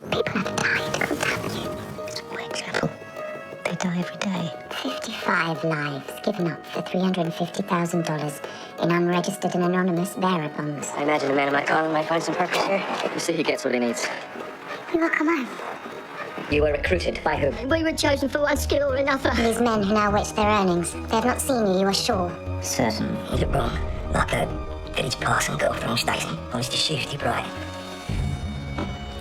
People have died, I'll tell you. It's Whitechapel. They die every day. 55 lives given up for $350,000 in unregistered and anonymous bearer bonds. I imagine a man of my calling might find some purpose here. You see, he gets what he needs. You will come home. You were recruited by whom? We were chosen for one skill or another. These men who now watch their earnings. They have not seen you are sure. Certain. You look wrong. Like a village parson girl from Staten. Honest as shifty bride.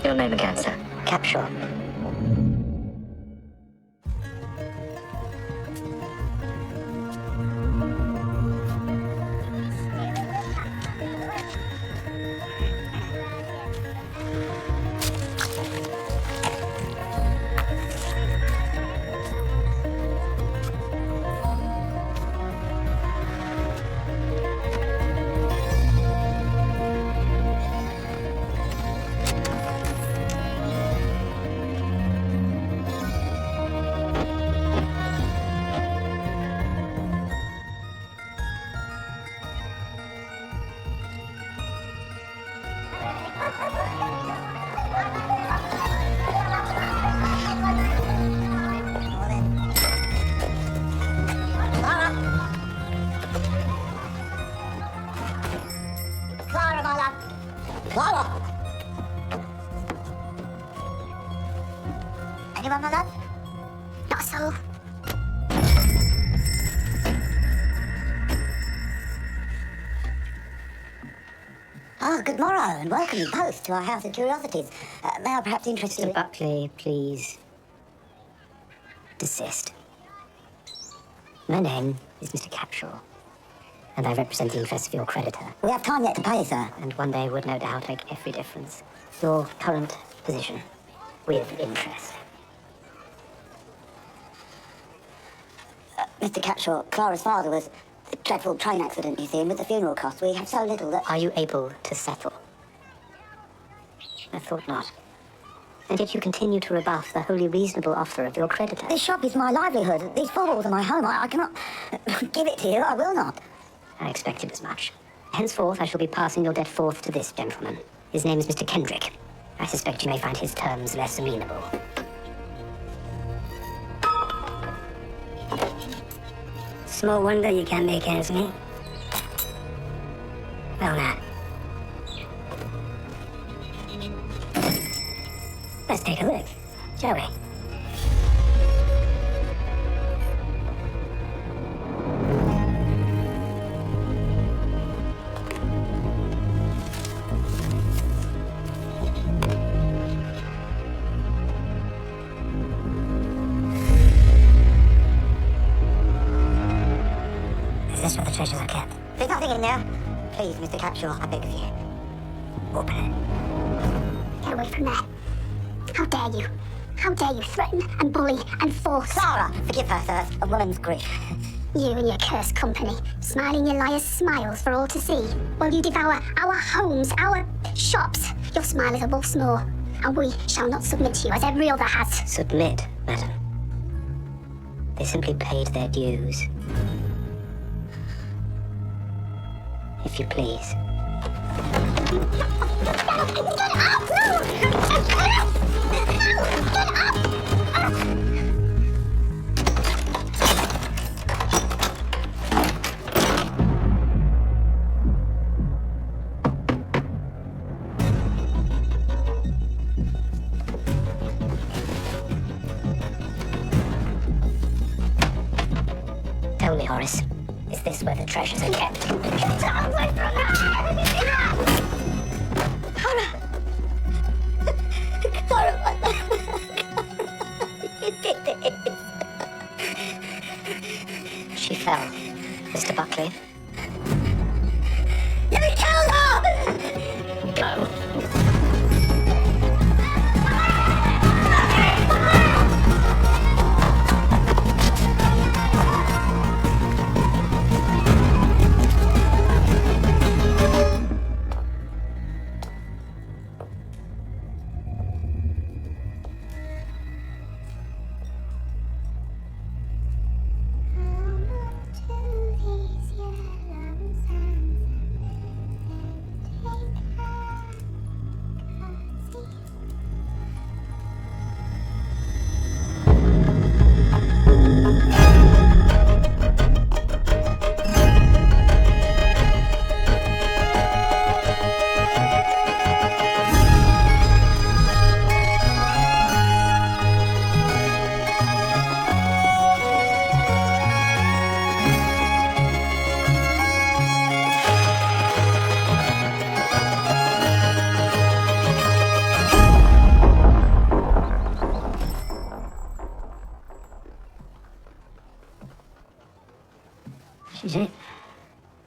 Your name again, sir? Capshaw. Clara! Anyone, my love? Not a soul. Good morrow, and welcome you both to our house of curiosities. May I perhaps interest you? Mr. Buckley, please. Desist. My name is Mr. Capshaw, and I represent the interests of your creditor. We have time yet to pay, sir. And one day would no doubt make every difference. Your current position with interest. Mr. Capshaw, Clara's father was a dreadful train accident, you see, and with the funeral costs, we have so little that... Are you able to settle? I thought not. And yet you continue to rebuff the wholly reasonable offer of your creditor. This shop is my livelihood. These four walls are my home. I cannot give it to you. I will not. I expected as much. Henceforth, I shall be passing your debt forth to this gentleman. His name is Mr. Kendrick. I suspect you may find his terms less amenable. Small wonder you can't make ends meet. Well, now. Let's take a look, shall we? Is this where the treasures are kept? There's nothing in there. Please, Mr. Capshaw, I beg of you. Open it. Get away from there. How dare you? How dare you threaten and bully and force? Clara, forgive her, sir. A woman's grief. You and your cursed company, smiling your liar's smiles for all to see, while you devour our homes, our shops. Your smile is a wolf's maw, and we shall not submit to you as every other has. Submit, madam. They simply paid their dues. If you please. Tell me, Horace, is this where the treasures are kept? She fell, Mr. Buckley. You killed her! Go. To these years.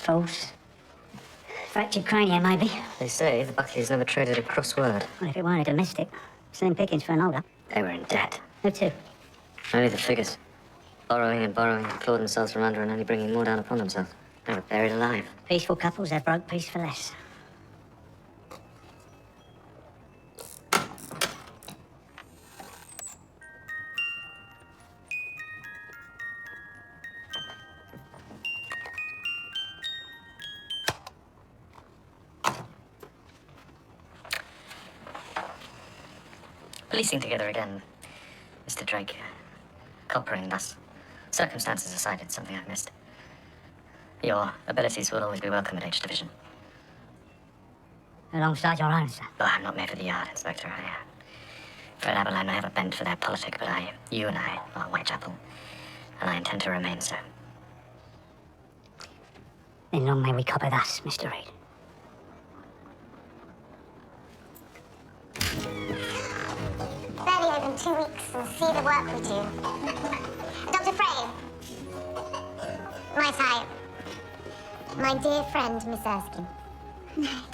False. Fractured cranium, maybe. They say the Buckleys never traded a crossword. Well, if it weren't a domestic, slim pickings for an older. They were in debt. Who to? Only the figures. Borrowing and borrowing, clawed themselves from under and only bringing more down upon themselves. They were buried alive. Peaceful couples, they're broke peace for less. Policing together again, Mr. Drake. Coppering thus. Circumstances aside, it's something I've missed. Your abilities will always be welcome at H Division. Alongside your own, sir. Oh, I'm not made for the yard, Inspector. Fred Aberline may have a bent for their politic, but you and I are Whitechapel, and I intend to remain so. Then long may we copper thus, Mr. Reed. Barely over 2 weeks and see the work we do. Dr. Frame. My type. My dear friend, Miss Erskine.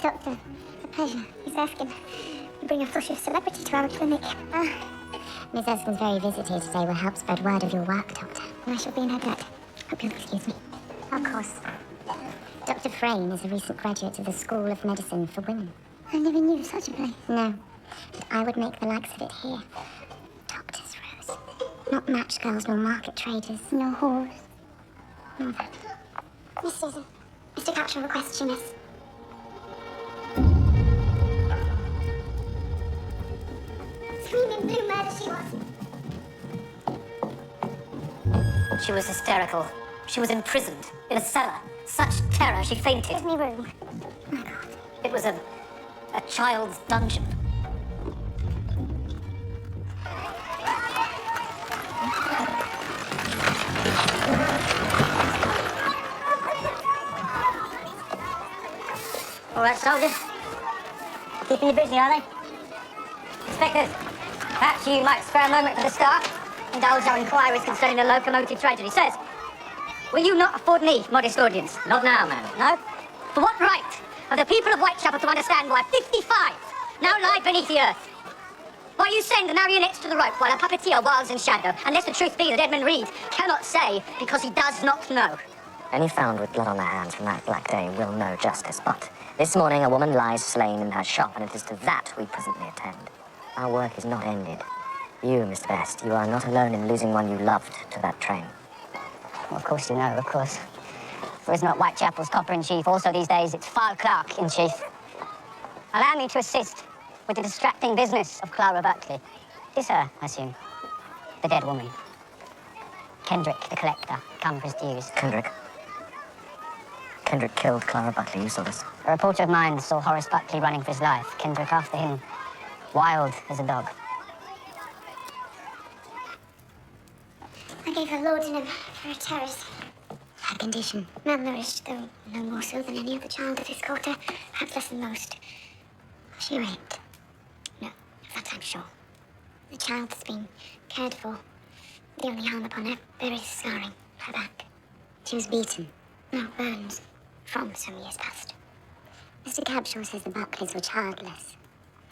Doctor, a pleasure. Miss Erskine, you bring a flush of celebrity to our clinic. Miss Erskine's very visit here today will help spread word of your work, Doctor. I shall be in her debt. Hope you'll excuse me. Of course. Dr. Frame is a recent graduate of the School of Medicine for Women. I never knew of such a place. No, but I would make the likes of it here. Doctors, Rose. Not match girls nor market traders. No whores. Nor that. Miss Susan, Mr. Capshaw requests you, miss. Screaming blue murder she was. She was hysterical. She was imprisoned in a cellar. Such terror, she fainted. Give me room. Oh my God. It was a child's dungeon. All right, soldiers. Keeping you busy, are they? Inspectors, perhaps you might spare a moment for the staff. Indulge our inquiries concerning the locomotive tragedy. Sirs, will you not afford me modest audience? Not now, man. No? For what right are the people of Whitechapel to understand why 55 now lie beneath the earth? Why you send the marionettes to the rope while a puppeteer whiles in shadow, unless the truth be that Edmund Reed cannot say because he does not know. Any found with blood on their hands from that black day will know justice, but this morning a woman lies slain in her shop, and it is to that we presently attend. Our work is not ended. You, Mr. Best, you are not alone in losing one you loved to that train. Well, of course you know, of course. For is not Whitechapel's copper-in-chief, also these days it's file clerk-in-chief. Allow me to assist with the distracting business of Clara Buckley. It is her, I assume. The dead woman. Kendrick, the collector, come for his dues. Kendrick killed Clara Buckley, you saw this. A reporter of mine saw Horace Buckley running for his life. Kendrick after him, wild as a dog. I gave her laudanum for a terrace. Her condition. Malnourished, though no more so than any other child of this quarter, perhaps less than most. She raped. No, of that I'm sure. The child has been cared for. The only harm upon her, various scarring, her back. She was beaten. No, burns, from some years past. Mr. Capshaw says the Buckleys were childless.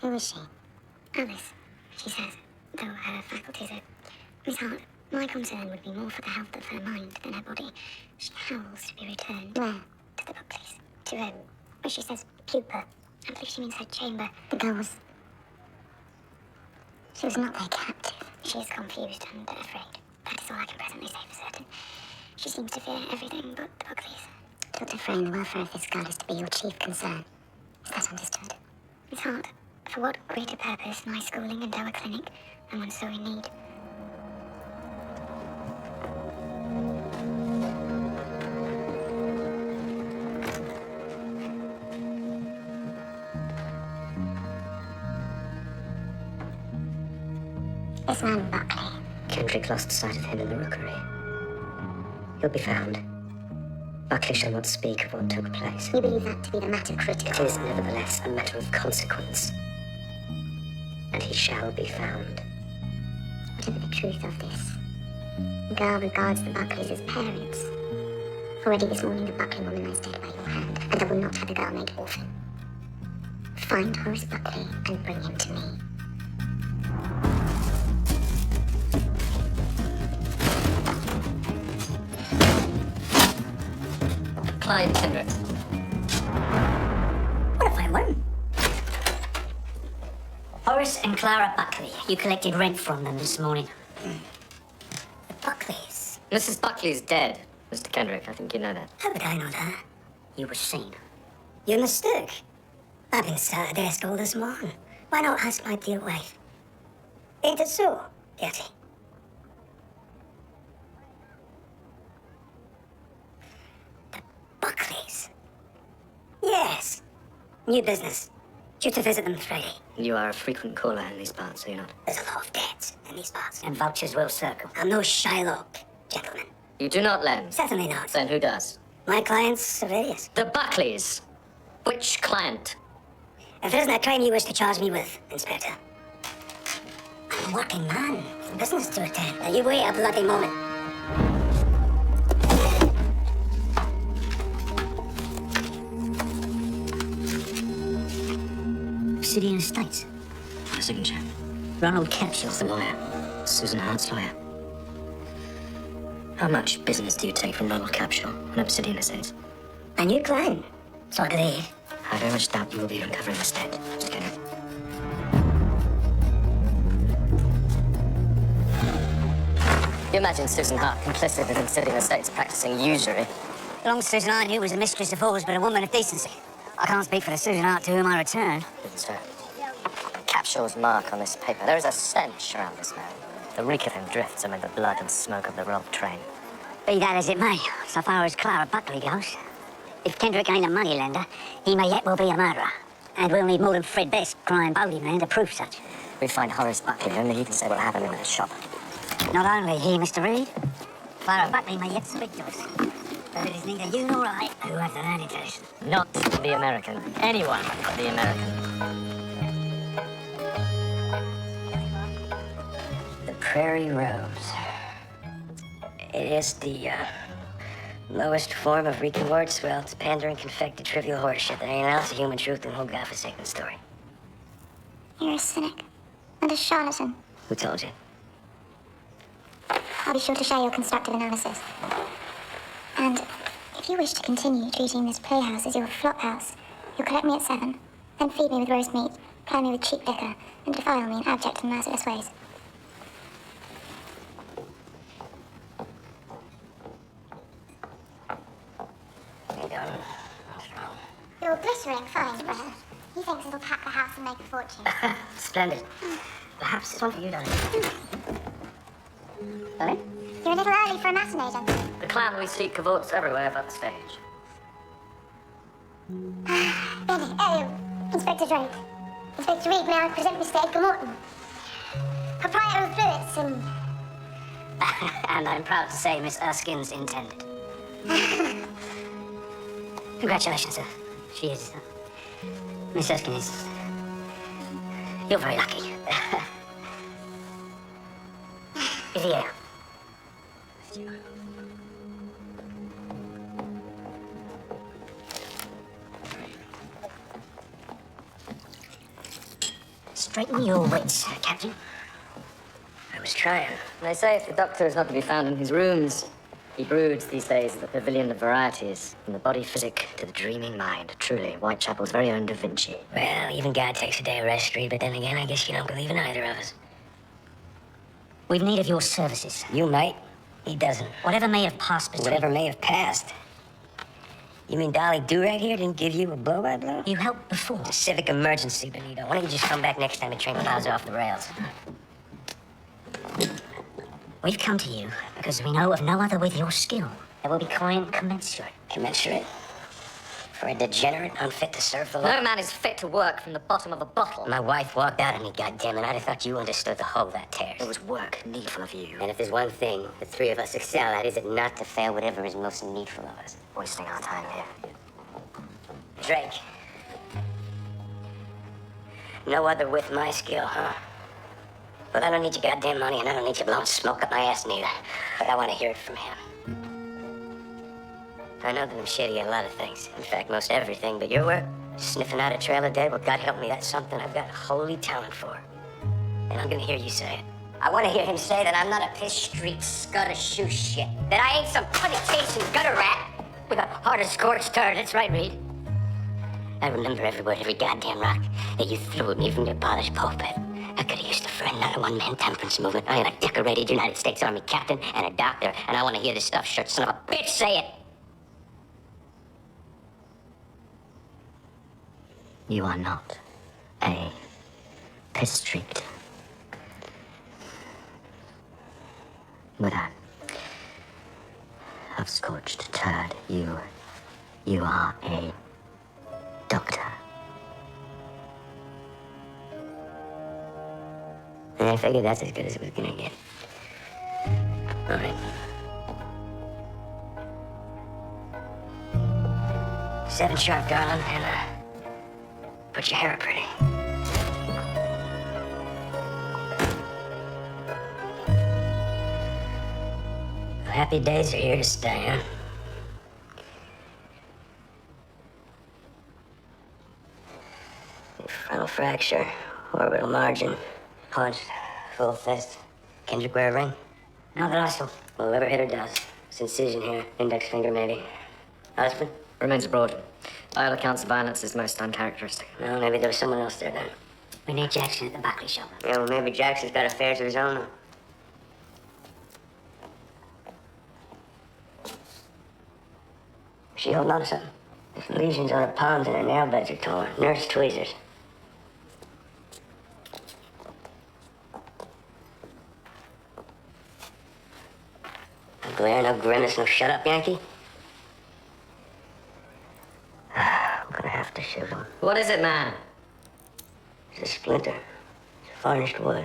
Who was she? Alice, she says, though her faculties are... Miss Hart, my concern would be more for the health of her mind than her body. She howls to be returned. Where? To the Buckleys. To her, where she says pupa. I believe she means her chamber. The girl was... She was not their captive. She is confused and afraid. That is all I can presently say for certain. She seems to fear everything but the Buckleys. Dr. Frame, the welfare of this girl is to be your chief concern. Is that understood? Miss Hart, for what greater purpose my schooling and our clinic than one so in need? This man, Buckley. Kendrick lost sight of him in the rookery. He'll be found. Buckley shall not speak of what took place. You believe that to be the matter It critical? is nevertheless a matter of consequence. And he shall be found. Whatever the truth of this, the girl regards the Buckleys as parents. Already this morning, the Buckley woman lies dead by your hand, and I will not have a girl made orphan. Find Horace Buckley and bring him to me. Clyde Kendrick. What if I won? Horace and Clara Buckley. You collected rent from them this morning. The Buckleys. Mrs. Buckley's dead, Mr. Kendrick. I think you know that. How would I know that? You were seen. You mistake. I've been sat at a desk all this morning. Why not ask my dear wife? Ain't it so, Gertie? The Buckleys? Yes. New business. Due to visit them Friday. You are a frequent caller in these parts, are you not? There's a lot of debts in these parts, and vouchers will circle. I'm no Shylock, gentlemen. You do not lend. Certainly not. Then who does? My clients are various. The Buckleys. Which client? If it isn't a crime you wish to charge me with, Inspector. I'm a working man. Business to attend. Now you wait a bloody moment. Obsidian Estates. The signature. Ronald Capshaw. The lawyer. Susan Hart's lawyer. How much business do you take from Ronald Capshaw and Obsidian Estates? A new client. So I believe. I very much doubt you will be uncovering this debt, Mr. Kendrick. You imagine Susan Hart complicit in Obsidian Estates practicing usury? The long Susan I knew was a mistress of horrors, but a woman of decency. I can't speak for the Susan Hart to whom I return. It's Capshaw's mark on this paper. There is a stench around this man. The reek of him drifts amid the blood and smoke of the robbed train. Be that as it may, so far as Clara Buckley goes, if Kendrick ain't a moneylender, he may yet well be a murderer. And we'll need more than Fred Best, crying bogeyman, to prove such. We find Horace Buckley, only he can say what happened in that shop. Not only he, Mr. Reed, Clara Buckley may yet speak to us. But it is neither you nor I who have the learning test. Not the American. Anyone but the American. The Prairie Rose. It is the lowest form of reeking word swell. It's pandering, confected, trivial horseshit. There ain't an ounce of human truth in the whole godforsaken story. You're a cynic and a charlatan. Who told you? I'll be sure to share your constructive analysis. And if you wish to continue treating this playhouse as your flop house, you'll collect me at 7, then feed me with roast meat, ply me with cheap liquor, and defile me in abject and merciless ways. You're glittering fine, brother. He thinks it'll pack the house and make a fortune. Splendid. Perhaps it's one for you, darling. Darling? You're a little early for a matinee, gentlemen. The clown we seek cavorts everywhere but the stage. Benny, Inspector Drake. Inspector Reed, may I present Mr. Edgar Morton, proprietor of Bluets and... And I'm proud to say Miss Erskine's intended. Congratulations, sir. She is. Miss Erskine is. You're very lucky. Is he here? Straighten your wits, Captain. I was trying. They say if the doctor is not to be found in his rooms, he broods these days at the Pavilion of Varieties, from the body physic to the dreaming mind. Truly, Whitechapel's very own Da Vinci. Well, even God takes a day of rest, Reed, but then again, I guess you don't believe in either of us. We've need of your services. You might. He doesn't. Whatever may have passed between... Whatever may have passed. You mean Dolly Durag here didn't give you a blow-by-blow? You helped before. It's a civic emergency, Benito. Why don't you just come back next time and train plows off the rails? We've come to you because we know of no other with your skill that will be client commensurate. Commensurate? For a degenerate unfit to serve the law? No man is fit to work from the bottom of a bottle. My wife walked out on me, goddammit. I'd have thought you understood the whole of that tears. There was work needful of you. And if there's one thing the three of us excel at, is it not to fail whatever is most needful of us? Wasting our time here. Drake. No other with my skill, huh? Well, I don't need your goddamn money, and I don't need you blowing smoke up my ass neither. But I want to hear it from him. I know that I'm shitty at a lot of things. In fact, most everything. But your work, sniffing out a trail of dead, well, God help me, that's something I've got holy talent for. And I'm gonna hear you say it. I want to hear him say that I'm not a piss street scudder shoe shit. That I ain't some putty-chasing gutter rat with a heart of scorched earth. That's right, Reed. I remember every word, every goddamn rock that you threw at me from your polished pulpit. I could have used a friend, not a one-man temperance movement. I am a decorated United States Army captain and a doctor, and I want to hear this stuff, shirt son of a bitch, say it! You are not a piss street. With a of scorched turd, you are a doctor. And I figured that's as good as it was gonna get. All right. 7 sharp, darling, and put your hair up pretty. Happy days are here to stay, huh? Frontal fracture, orbital margin, punch, full fist. Kendrick wear a ring? No, but also. Well, whoever hit her does. This incision here, index finger maybe. Husband? Remains abroad. By all accounts, violence is most uncharacteristic. Well, maybe there was someone else there then. We need Jackson at the Buckley shop. Yeah, well, maybe Jackson's got affairs of his own. Is she holding on to something? There's lesions on her palms and her nail beds are torn. Nurse tweezers. No glare, no grimace, no shut up, Yankee. I'm gonna have to shoot him. What is it, man? It's a splinter. It's varnished wood.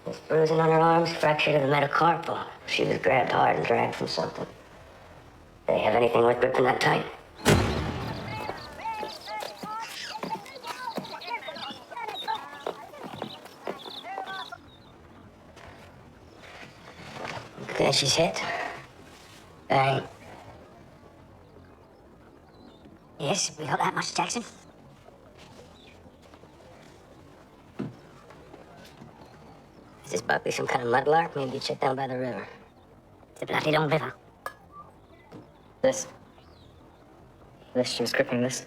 There's bruising on her arms, fracture to the metacarpal. She was grabbed hard and dragged from something. They have anything worth gripping that tight? Okay, she's hit. Bang. Yes, we got that much, Jackson. Is this Buckley some kind of mudlark? Maybe you check down by the river. It's a bloody long river. This, she was gripping this.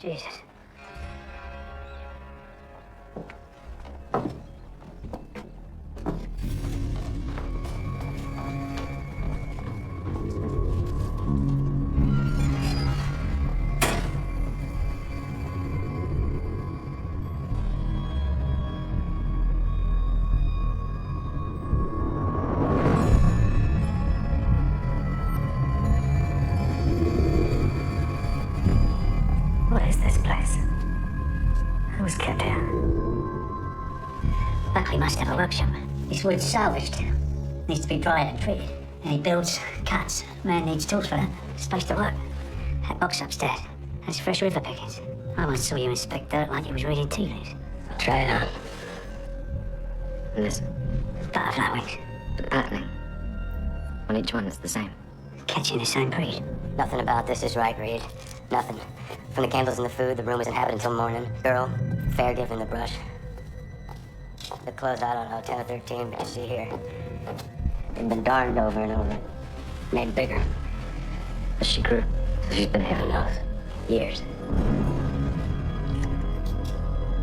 Jesus. What is this place? Who was kept here? Buckley must have a workshop. This wood's salvaged. Needs to be dried and treated. And he builds, cuts. Man needs tools for that. It's supposed to work. That box upstairs. That's fresh river pickings. I once saw you inspect dirt like you was reading tea leaves. Try it on. And this, Butterfly wings. the patterning. On each one, it's the same. Catching the same breed. Nothing about this is right, Reed. Nothing. From the candles and the food, the room isn't inhabited until morning. Girl, fair gift in the brush. The clothes, I don't know, 10 or 13, but you see here. They've been darned over and over. Made bigger. As she grew, she's been here. Who knows? Years.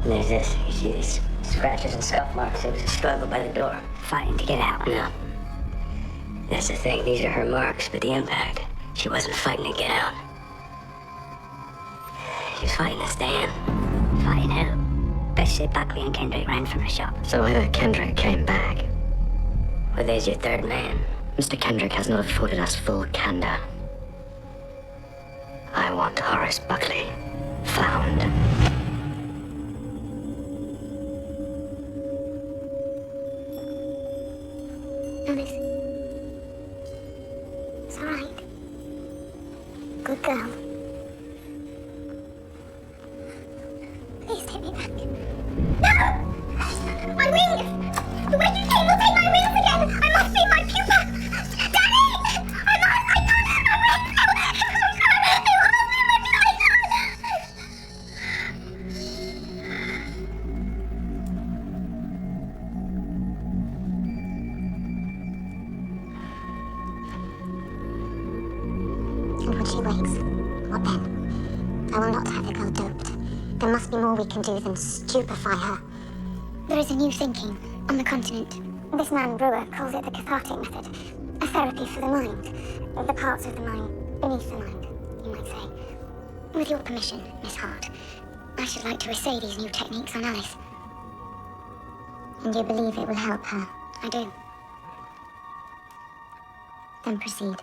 And there's this. You see these scratches and scuff marks. It was a struggle by the door. Fighting to get out. No. That's the thing. These are her marks, but the impact. She wasn't fighting to get out. She was fighting to stay in. Fighting who? Best say Buckley and Kendrick ran from the shop. So either Kendrick came back. Well, there's your third man. Mr. Kendrick has not afforded us full candor. I want Horace Buckley found. Alice. It's all right. Good girl. Please take me back. No! My ring! The wicked king will take my rings again! I must see my pupa! Daddy! I can't! My ring! It will hold me in my And when she wakes, what then? I will not have the girl doped. There must be more we can do than stupefy her. There is a new thinking on the continent. This man Brewer calls it the cathartic method, a therapy for the mind, the parts of the mind beneath the mind, you might say. With your permission, Miss Hart, I should like to essay these new techniques on Alice. And you believe it will help her? I do. Then proceed.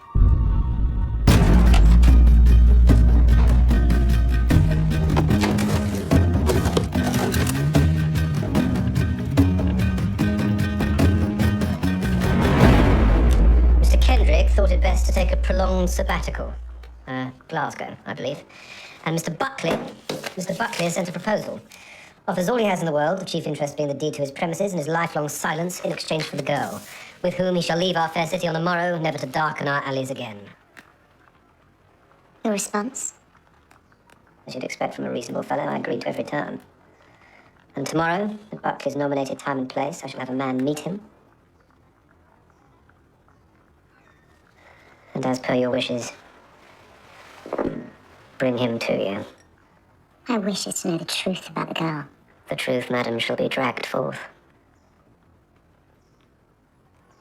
Thought it best to take a prolonged sabbatical. Glasgow, I believe. And Mr. Buckley has sent a proposal. Offers all he has in the world, the chief interest being the deed to his premises and his lifelong silence in exchange for the girl, with whom he shall leave our fair city on the morrow, never to darken our alleys again. Your response? As you'd expect from a reasonable fellow, I agreed to every term. And tomorrow, at Buckley's nominated time and place, I shall have a man meet him. And as per your wishes, bring him to you. My wish is to know the truth about the girl. The truth, madam, shall be dragged forth.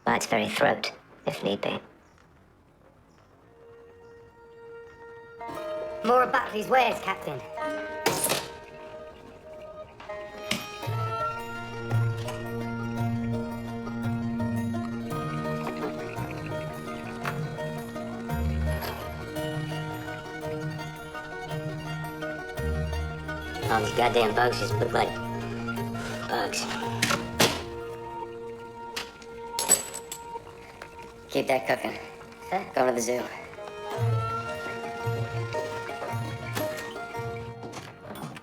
By its very throat, if need be. More of Buckley's wares, Captain. All these goddamn bugs just look like bugs. Keep that cooking. Going to the zoo.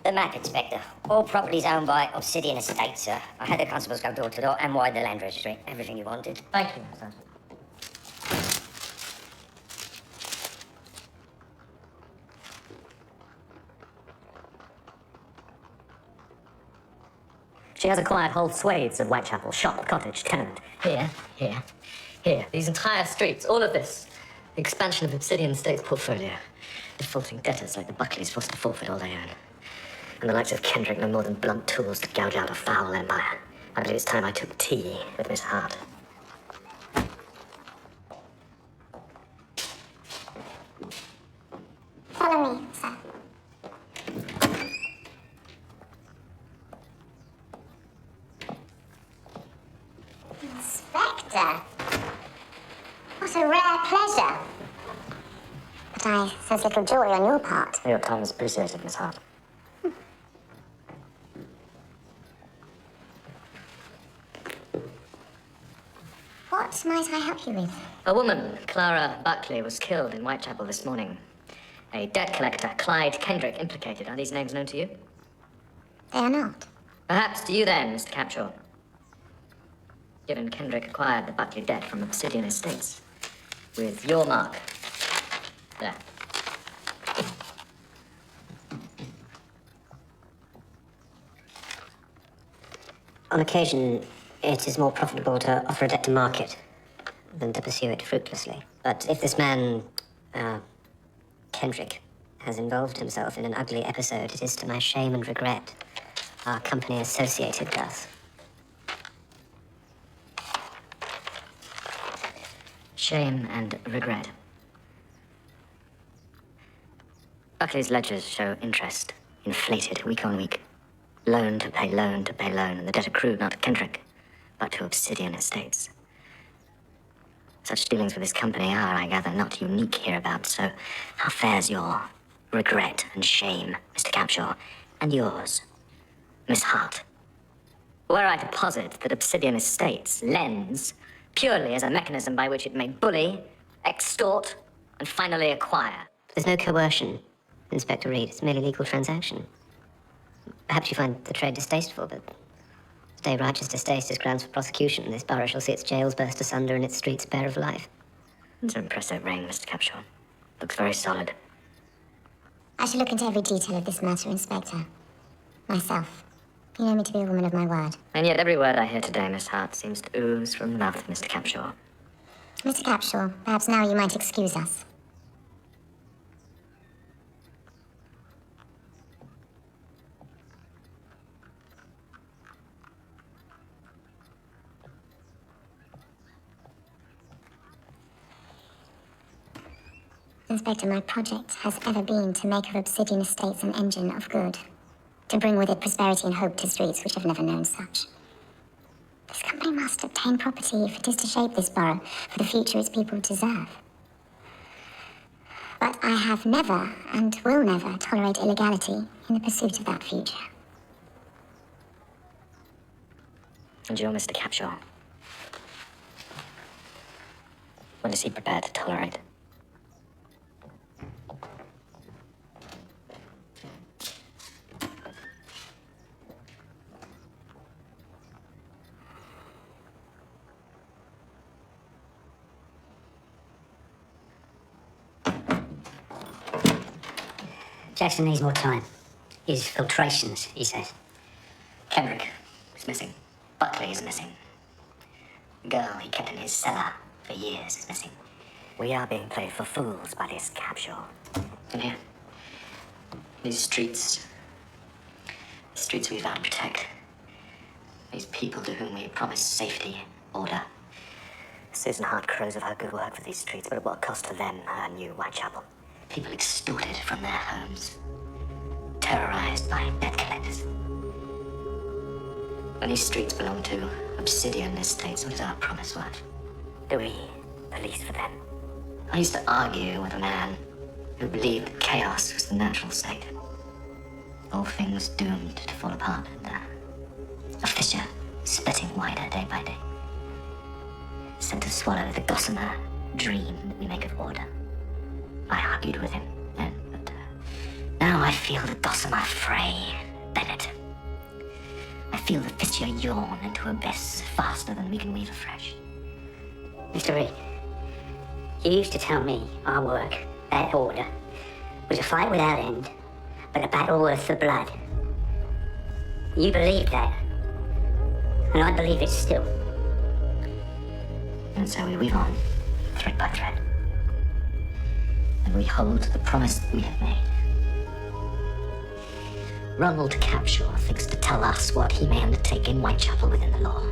The map, Inspector. All properties owned by Obsidian Estates, sir. I had the constables go door to door and wide the land registry. Everything you wanted. Thank you, sir. She has acquired whole swathes of Whitechapel, shop, cottage, tenement. Here. These entire streets, all of this. The expansion of Obsidian Estates' portfolio. Defaulting debtors like the Buckleys forced to forfeit all they own. And the likes of Kendrick no more than blunt tools to gouge out a foul empire. I believe it's time I took tea with Miss Hart. Follow me, sir. Inspector. What a rare pleasure. But I sense little joy on your part. Your time is appreciated, Miss Hart. What might I help you with? A woman, Clara Buckley, was killed in Whitechapel this morning. A debt collector, Clyde Kendrick, implicated. Are these names known to you? They are not. Perhaps to you then, Mr. Capshaw. Given Kendrick acquired the Buckley debt from Obsidian Estates. With your mark. There. On occasion, it is more profitable to offer a debt to market than to pursue it fruitlessly. But if this man, Kendrick, has involved himself in an ugly episode, it is to my shame and regret. Our company associated thus. Shame and regret. Buckley's ledgers show interest, inflated week on week. Loan to pay loan to pay loan, and the debt accrued not to Kendrick, but to Obsidian Estates. Such dealings with this company are, I gather, not unique hereabouts, so how fares your regret and shame, Mr. Capshaw, and yours, Miss Hart? Were I to posit that Obsidian Estates lends purely as a mechanism by which it may bully, extort, and finally acquire. There's no coercion, Inspector Reed. It's merely legal transaction. Perhaps you find the trade distasteful, but today righteous distaste is grounds for prosecution. This borough shall see its jails burst asunder and its streets bare of life. It's an impressive ring, Mr. Capshaw. Looks very solid. I shall look into every detail of this matter, Inspector. Myself. You know me to be a woman of my word. And yet every word I hear today, Miss Hart, seems to ooze from love, Mr. Capshaw. Mr. Capshaw, perhaps now you might excuse us. Inspector, my project has ever been to make of Obsidian Estates an engine of good. To bring with it prosperity and hope to streets which have never known such. This company must obtain property if it is to shape this borough for the future its people deserve. But I have never and will never tolerate illegality in the pursuit of that future. And you're Mr. Capshaw. What is he prepared to tolerate? Jackson needs more time. His filtrations, he says. Kendrick is missing. Buckley is missing. The girl he kept in his cellar for years is missing. We are being played for fools by this Capshaw. And here, these streets we vow to protect. These people to whom we promise safety, order. Susan Hart crows of her good work for these streets, but at what cost to them, her new Whitechapel? People extorted from their homes, terrorized by debt collectors. And these streets belong to Obsidian Estates. What is our promise worth? Do we police for them? I used to argue with a man who believed that chaos was the natural state. All things doomed to fall apart, and a fissure splitting wider day by day. Sent to swallow the gossamer dream that we make of order. I argued with him then, but now I feel the gossamer fray, Bennett. I feel the fissure yawn into abyss faster than we can weave afresh. Mr. Reed, you used to tell me our work, that order, was a fight without end, but a battle worth the blood. You believed that, and I believe it still. And so we weave on, thread by thread. And we hold the promise that we have made. Ronald Capshaw thinks to tell us what he may undertake in Whitechapel within the law.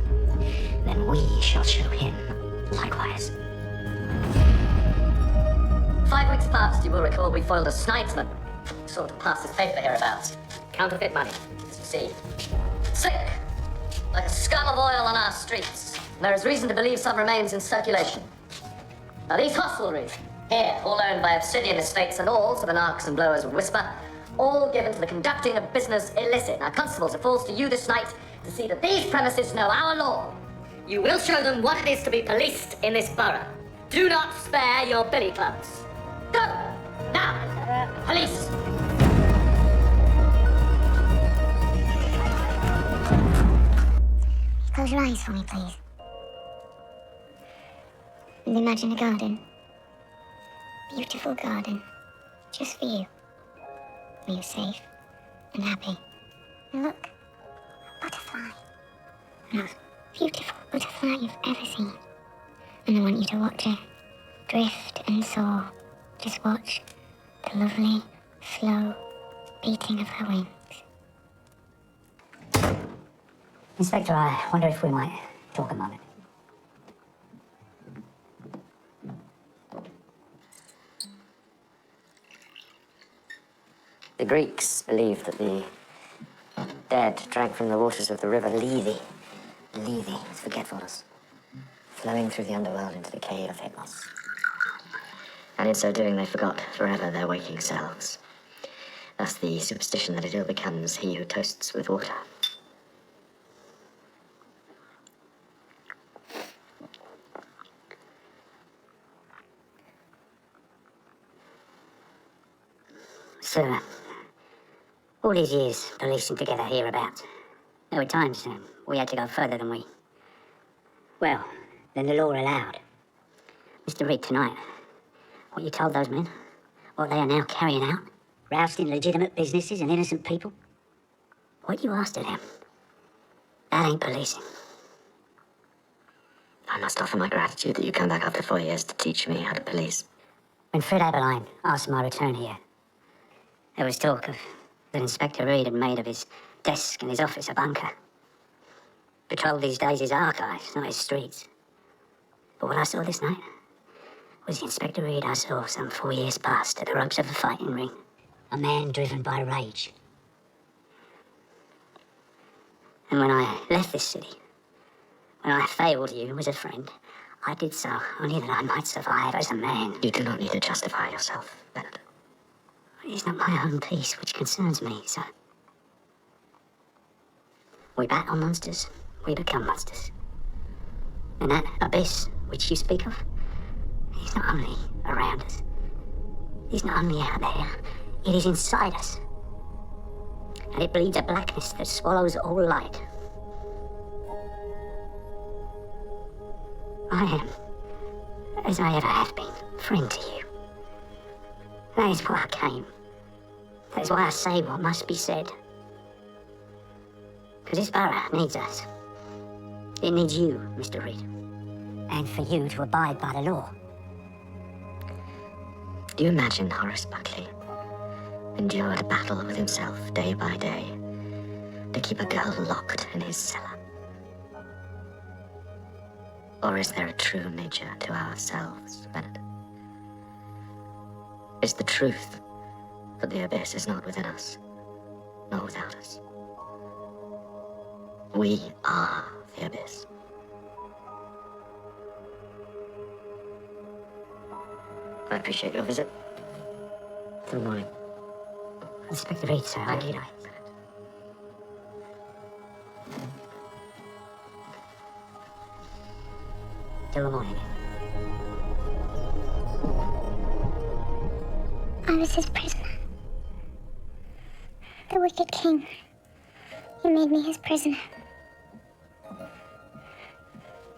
Then we shall show him likewise. 5 weeks past, you will recall, we foiled a snidesman. Sort of passes paper hereabouts. Counterfeit money. See? Slick! Like a scum of oil on our streets. There is reason to believe some remains in circulation. Now these hostelries, here, all owned by Obsidian Estates and all, so the narcs and blowers would whisper, all given to the conducting of business illicit. Now, constables, it falls to you this night to see that these premises know our law. You will show them what it is to be policed in this borough. Do not spare your billy clubs. Go! Now! Police! Close your eyes for me, please. And imagine a garden. Beautiful garden. Just for you. Where you're safe and happy. And look, a butterfly. The most beautiful butterfly you've ever seen. And I want you to watch it drift and soar. Just watch the lovely, slow beating of her wings. Inspector, I wonder if we might talk a moment. The Greeks believed that the dead drank from the waters of the river Lethe. Lethe is forgetfulness, flowing through the underworld into the cave of Hypnos. And in so doing, they forgot forever their waking selves. Thus the superstition that it ill becomes he who toasts with water. So, all these years policing together hereabouts, there were times we had to go further than than the law allowed. Mr. Reed, tonight, what you told those men, what they are now carrying out, rousting legitimate businesses and innocent people, what you asked of them, that ain't policing. I must offer my gratitude that you come back after 4 years to teach me how to police. When Fred Aberline asked my return here, there was talk of that Inspector Reed had made of his desk and his office a bunker. Patrol these days is archives, not his streets. But what I saw this night was the Inspector Reed I saw some 4 years past at the ropes of a fighting ring. A man driven by rage. And when I left this city, when I failed you as a friend, I did so only that I might survive as a man. You do not need to justify yourself, Bennett. It is not my own peace which concerns me, sir. We battle monsters, we become monsters. And that abyss which you speak of is not only around us, it is not only out there, it is inside us. And it bleeds a blackness that swallows all light. I am, as I ever have been, friend to you. That is why I came. That is why I say what must be said. Because this borough needs us. It needs you, Mr. Reed. And for you to abide by the law. Do you imagine Horace Buckley endured a battle with himself day by day to keep a girl locked in his cellar? Or is there a true nature to ourselves, Bennett? Is the truth that the abyss is not within us, nor without us? We are the abyss. I appreciate your visit. Till morning. Inspector Reed, sir. Thank you. Till the morning. I was his prisoner. The wicked king. He made me his prisoner.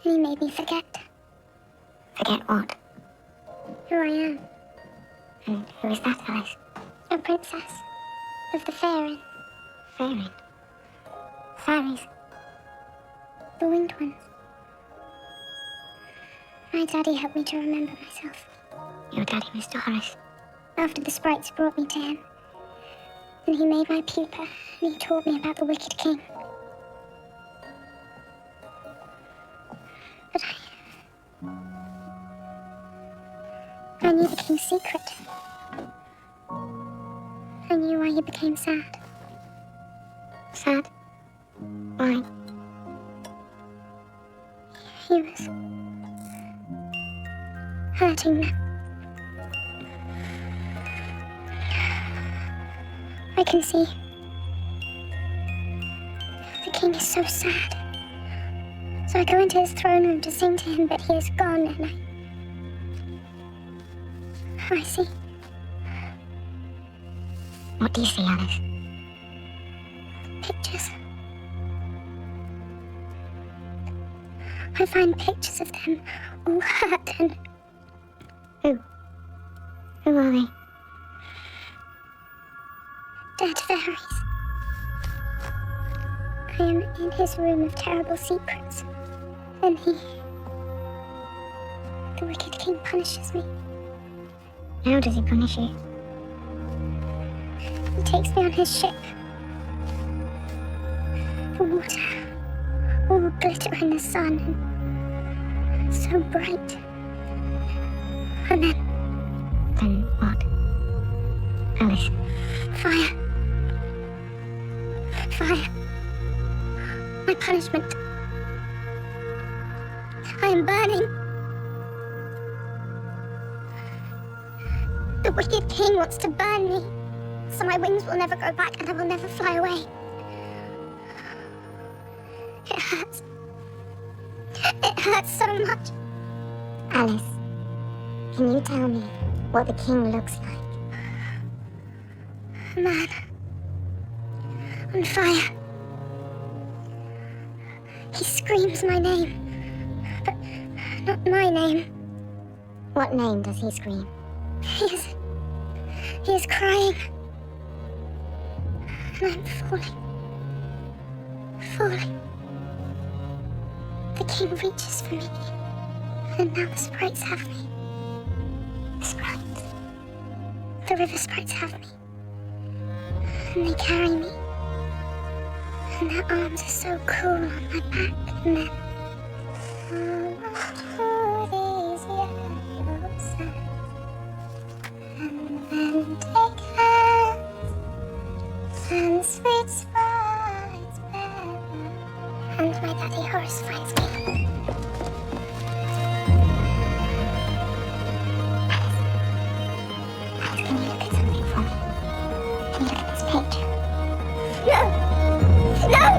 And he made me forget. Forget what? Who I am. And who is that, Alice? A princess. Of the Fairy. Fairy. Fairies. The winged ones. My daddy helped me to remember myself. Your daddy, Mr. Horace. After the sprites brought me to him. And he made my pupa, and he taught me about the wicked king. But I knew the king's secret. I knew why he became sad. Sad? Why? He was hurting them. I can see. The king is so sad. So I go into his throne room to sing to him, but he is gone, and I see. What do you see, Alice? Pictures. I find pictures of them all hurt and... Who? Who are they? Dead fairies. I am in his room of terrible secrets, and the wicked king punishes me. How does he punish you? He takes me on his ship. The water, all glitter in the sun, and so bright. And then... Then what? Alice. Fire. Fire. My punishment. I am burning. The wicked king wants to burn me, so my wings will never grow back and I will never fly away. It hurts. It hurts so much. Alice, can you tell me what the king looks like? A man. On fire. He screams my name. But not my name. What name does he scream? He is crying. And I'm falling. Falling. The king reaches for me. And now the sprites have me. The sprites. The river sprites have me. And they carry me. And their arms are so cool on my back. And then... And take hands. And sweet sprites bear. And my daddy horse finds me. Alex, can you look at something for me? Can you look at this picture? No!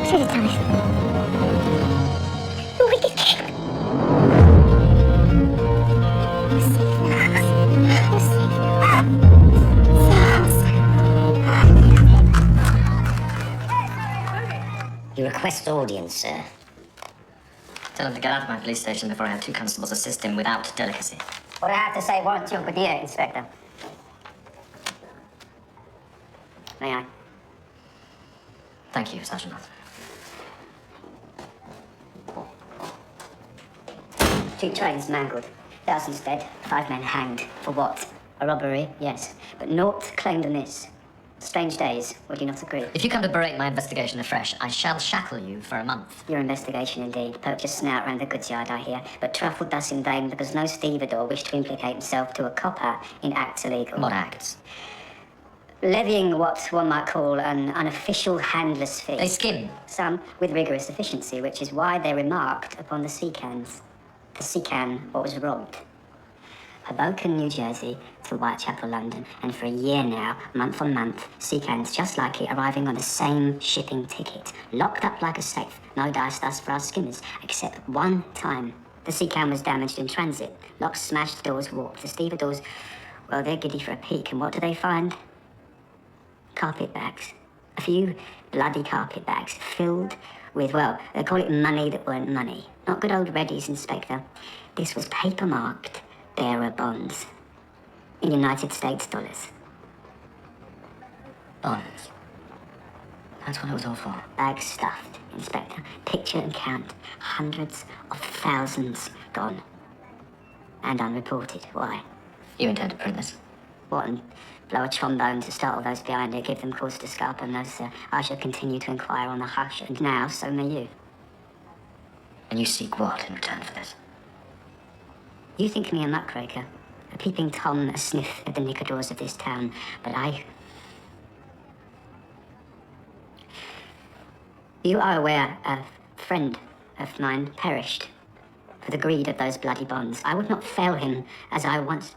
What is it, Thomas? The wicked king. You request audience, sir. Tell him to get out of my police station before I have 2 constables assist him without delicacy. What I have to say warrants your good ear, Inspector. May I? Thank you, Sergeant Arthur. 2 trains mangled, thousands dead, 5 men hanged. For what? A robbery, yes, but naught claimed amiss. Strange days, would you not agree? If you come to berate my investigation afresh, I shall shackle you for a month. Your investigation, indeed. Poked your snout round the goods yard, I hear, but truffled thus in vain because no stevedore wished to implicate himself to a copper in acts illegal. What acts? Levying what one might call an unofficial handler's fee. They skim. Some with rigorous efficiency, which is why they remarked upon the sea cans. The sea can, what was robbed. Hoboken, New Jersey, to Whitechapel, London, and for a year now, month on month, sea cans just like it arriving on the same shipping ticket, locked up like a safe. No dice thus for our skimmers, except one time. The sea can was damaged in transit. Locks smashed, doors warped. The stevedores, well, they're giddy for a peek, and what do they find? Carpet bags. A few bloody carpet bags filled with, well, they call it money that weren't money. Not good old Reddy's, Inspector. This was paper-marked bearer bonds in United States dollars. Bonds. That's what it was all for. Bags stuffed, Inspector. Picture and count. Hundreds of thousands gone. And unreported. Why? You intend to print this? What, and blow a trombone to startle those behind it, give them cause to scarp? No, sir. I shall continue to inquire on the hush, and now so may you. And you seek what in return for this? You think me a muckraker, a peeping Tom, a sniff at the nicadors of this town, but I... You are aware a friend of mine perished for the greed of those bloody bonds. I would not fail him as I once...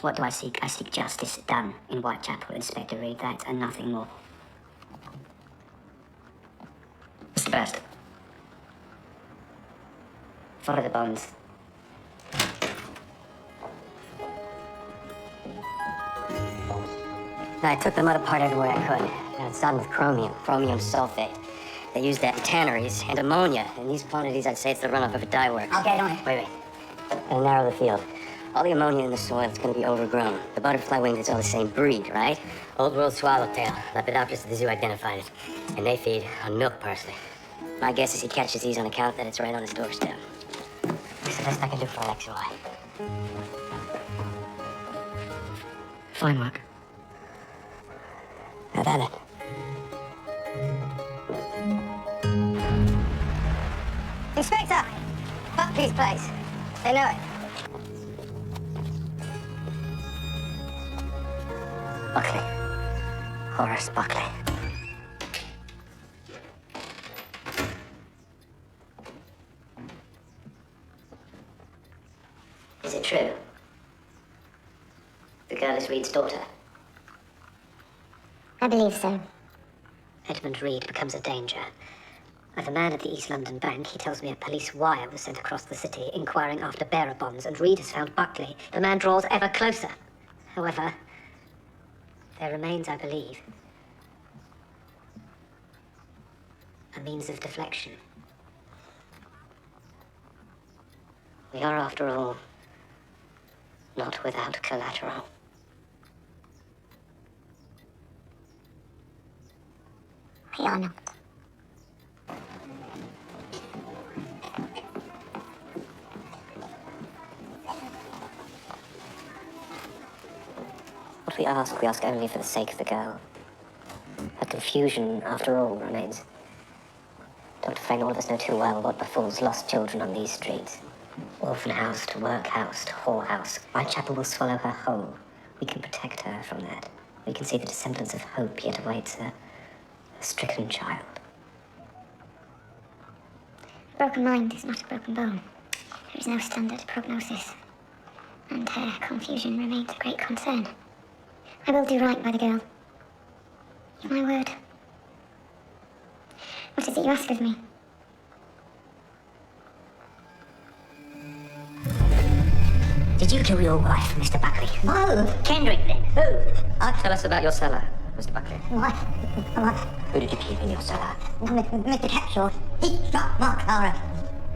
What do I seek? I seek justice done in Whitechapel, Inspector Reed, that and nothing more. Mr. Best. Follow the bonds. I took the mud apart everywhere I could. And it's done with chromium sulfate. They use that in tanneries and ammonia. In these quantities, I'd say it's the runoff of a dye works. I'll get on it. Wait. Gotta narrow the field. All the ammonia in the soil is gonna be overgrown. The butterfly wings, it's all the same breed, right? Old world swallowtail. Lepidopterus at the zoo identified it. And they feed on milk parsley. My guess is he catches these on account that it's right on his doorstep. It's the best I can do for an X and Y. Fine work. Have at it. Inspector! Buckley's place. They know it. Buckley. Horace Buckley. Is it true? The girl is Reed's daughter. I believe so. Edmund Reed becomes a danger. Like a man at the East London Bank, he tells me a police wire was sent across the city inquiring after bearer bonds, and Reed has found Buckley. The man draws ever closer. However, there remains, I believe, a means of deflection. We are, after all, not without collateral. We are not. What we ask only for the sake of the girl. Her confusion, after all, remains. Dr. Frame, all of us know too well what befalls lost children on these streets. Orphan house to workhouse to whorehouse. Whitechapel will swallow her whole. We can protect her from that. We can see the semblance of hope yet awaits her. A stricken child. A broken mind is not a broken bone. There is no standard prognosis. And her confusion remains a great concern. I will do right by the girl. Give my word. What is it you ask of me? Did you kill your wife, Mr. Buckley? No. Kendrick, then. Who? Tell us about your cellar, Mr. Buckley. What? Who did you keep in your cellar? Mr. Capshaw, he shot my Clara.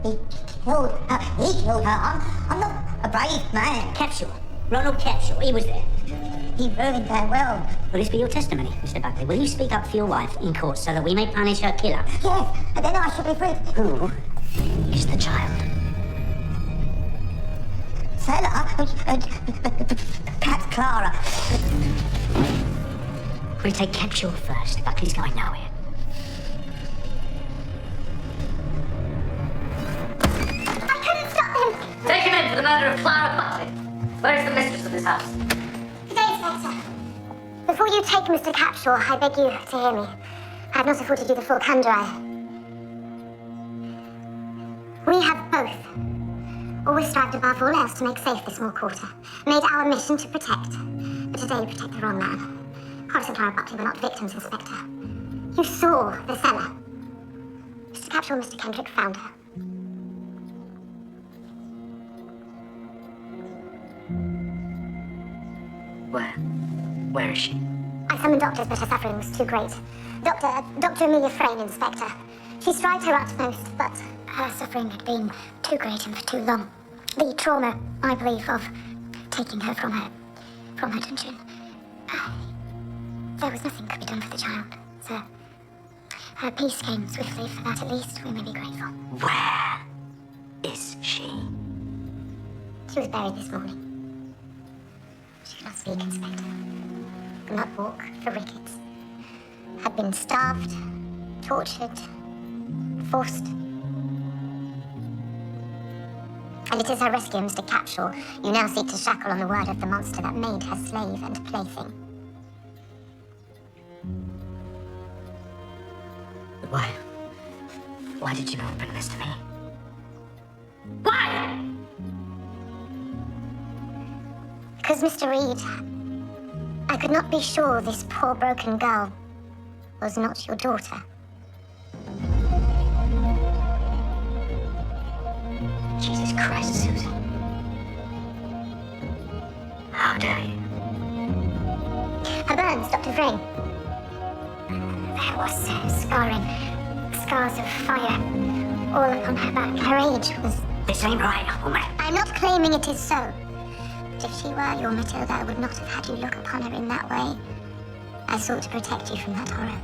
He killed her. He killed her. I'm not a brave man. Capshaw. Ronald Capshaw. He was there. He ruined her well. Will this be your testimony, Mr. Buckley? Will you speak up for your wife in court so that we may punish her killer? Yes, and then I should be free. Who is the child? Stella, perhaps Clara. We'll take Capshaw first. Buckley's going nowhere. I couldn't stop him. Take him in for the murder of Clara Buckley. Where is the mistress of this house? Good day, Inspector. Before you take Mr. Capshaw, I beg you to hear me. I have not afforded you the full candour. We have both always strived above all else to make safe this small quarter. Made our mission to protect. But today you protect the wrong man. Horace and Clara Buckley were not victims, Inspector. You saw the cellar. Mr. Capshaw and Mr. Kendrick found her. Where is she? I summoned doctors, but her suffering was too great. Dr. Amelia Frayne, Inspector. She strived her utmost, but her suffering had been too great and for too long. The trauma, I believe, of taking her from her dungeon. There was nothing could be done for the child, sir. Her peace came swiftly. For that, at least, we may be grateful. Where is she? She was buried this morning. She could not speak, Inspector. Could not walk for rickets. Had been starved, tortured, forced. And it is her rescue, Mr. Capshaw, you now seek to shackle on the word of the monster that made her slave and plaything. Why did you not bring this to me? Why? Because, Mr. Reed, I could not be sure this poor broken girl was not your daughter. Jesus Christ, Susan. How dare you? Her burns, Dr. Frayne. There was scarring, scars of fire, all upon her back. Her age was... This ain't right, woman. I'm not claiming it is so. But if she were your Matilda, I would not have had you look upon her in that way. I sought to protect you from that horror.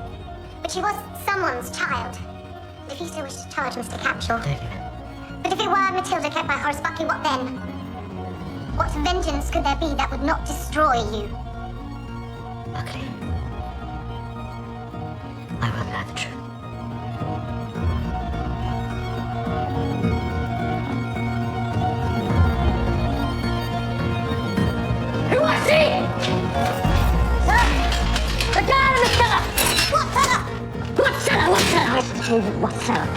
But she was someone's child. And if you still wish to charge Mr. Capshaw... But if it were Matilda kept by Horace Buckley, what then? What vengeance could there be that would not destroy you? Buckley. I will learn the truth. Who was he? The guy in the cellar! What cellar? What cellar? What cellar? What cellar?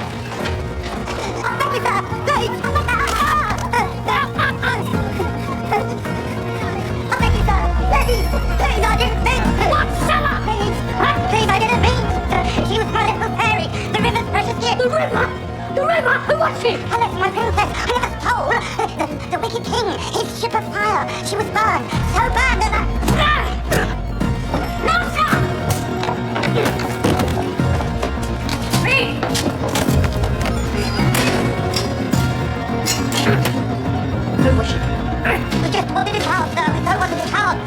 Please, I didn't mean. She was my little fairy. The river's precious gift. was she? Alice, my princess, I never stole. The wicked king, his ship of fire. She was burned, so burned that No, sir! Me! Who was she? We just wanted his house, sir. We don't want his house.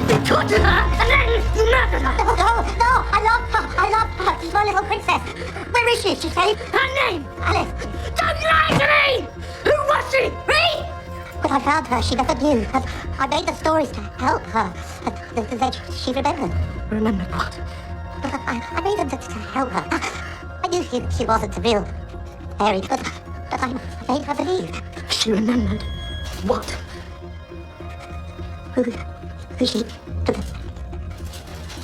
You tortured her, and then you murdered her. No, I love her. I love her. She's my little princess. Where is she? Is she safe? Her name? Alice. Don't lie to me! Who was she? Me? When I found her, she never knew. And I made the stories to help her. And then she remembered. Remembered what? I made them to help her. I knew she wasn't the real fairy, but I made her believe. She remembered what? Who she?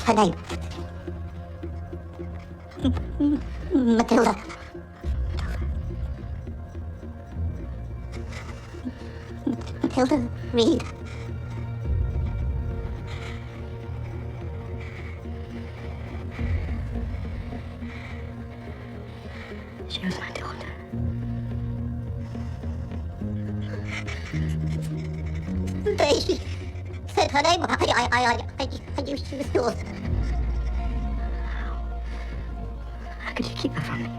Her name? Matilda. Matilda Reed. She was my daughter. They said her name. I knew she was yours. How could you keep her from me?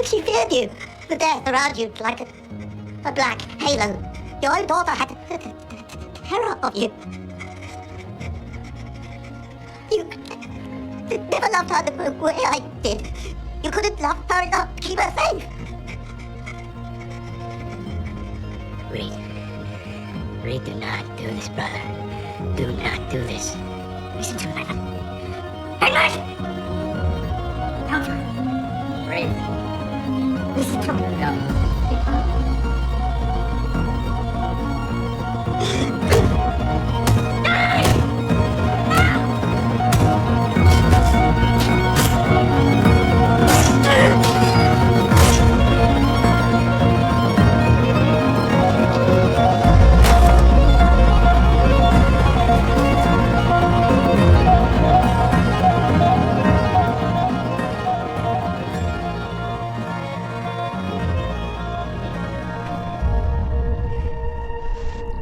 She feared you. The death around you like a black halo. Your own daughter had terror of you. You never loved her the way I did. You couldn't love her enough to keep her safe. Reed, do not do this, brother. Do not do this. Listen to me. Henry! Don't you? Reed. Listen to me. No.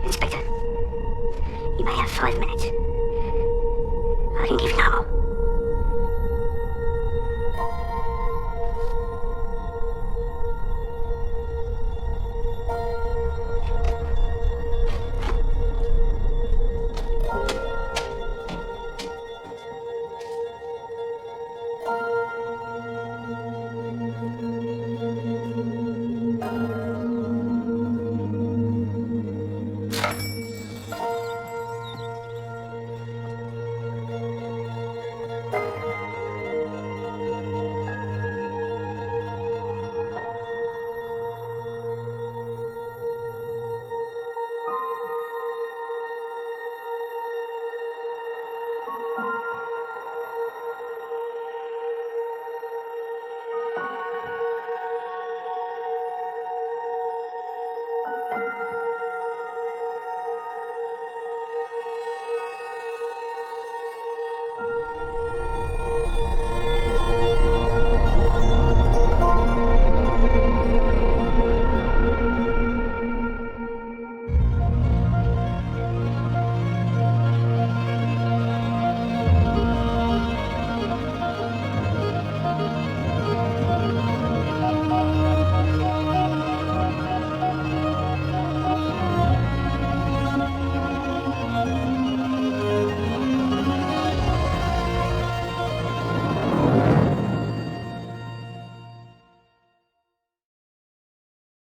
Inspector, you may have 5 minutes.